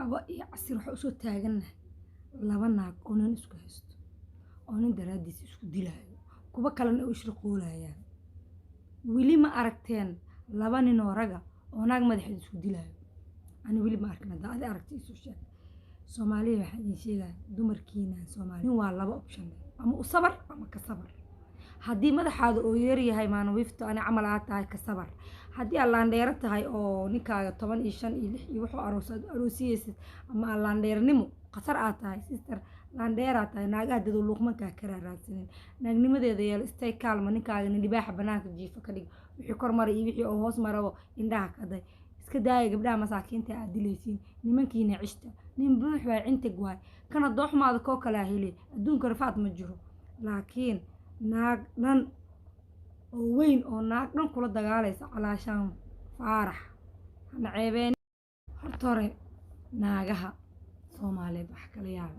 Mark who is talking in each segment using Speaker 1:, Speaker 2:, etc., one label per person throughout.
Speaker 1: cawa iyo casir waxa usoo taaganahay laba naag oo nin isku haysto oo nin daraadiis isku dilaayo kuwa kalena u shirqoolayaan wili ma aragteen laba nin oo raga oo naag madaxeed isku dilaayo ani wili ma arkin hada aragtay isu sheeg Soomaaliya waxa ay sheegaan dumarkiina Soomaaliya waa laba option ama u sabar ama ka sabar haddii madaxaada oo yeer yahay maana wiifto ani camal aad tahay ka sabar haddii aan dheer tahay oo ninkaaga 15 iyo 6 iyo wuxuu aroosiyeysid ama aan dheernimo qasar aad tahay sister laan dheer aad tahay naagaha dad luqmanka ka raadsanin naagnimadeeda yeel istay kaalma ninkaaga libaaxa banaanka jiifa ka dhig wixii kor maray iyo wixii oo hoos marabo indhaha ka day iska daaya gabdhaha masaakiinta aad dilaysiin nimankiina cishta nin buux waa intag waay kana dooxmaada koo kala helay adduunka rafaad ma jiro laakiin naag dhan oo weyn oo naag dhan kula dagaalaysa calaashaan faarax hana ceebeen hortore naagaha Soomaaliyeed wax kala yaab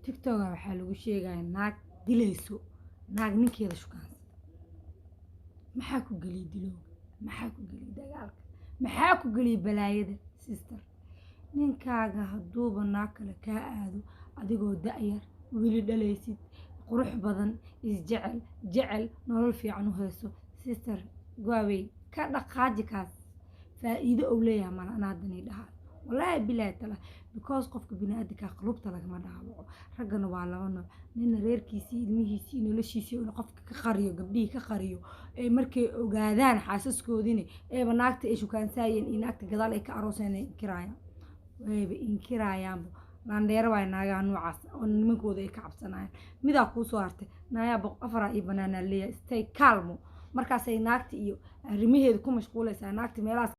Speaker 1: TikTok waxa lagu sheegay naag dilayso naag ninkeeda shukaansan maxaa ku gali dilo maxaa ku gali dagaalka maxaa ku gali balaayada sister ninkaaga haduuba naag kale ka aado adigoo da'yar wili dhalaysid qurux badan jecel nolol fiican u hayso sister gaaway ka dhaqaaji kaas faa'iido oo leeyahay ma anaadani dhaha wallahi billahi taala because qofka bini'aadamka qalubta laga ma dhaawaco ragana waa laba nooc nin reerkiisa ilmihiisa noloshiisa oo qofka ka qariyo gabdhihi ka qariyo ee markay ogaadaan xaasaskoodina ee naagta ay shukaansaayeen in naagta gadaal ay ka arooseen inkiraayaan wayba inkiraayaan landheer way naaga noocaas oo nimankooda ay ka cabsanayaan midaa ku soo hartay naaya afar iyo banaana leeyahay stay calm markaas ay naagta iyo arrimaheeda ku mashquulaysaa naagta meelaha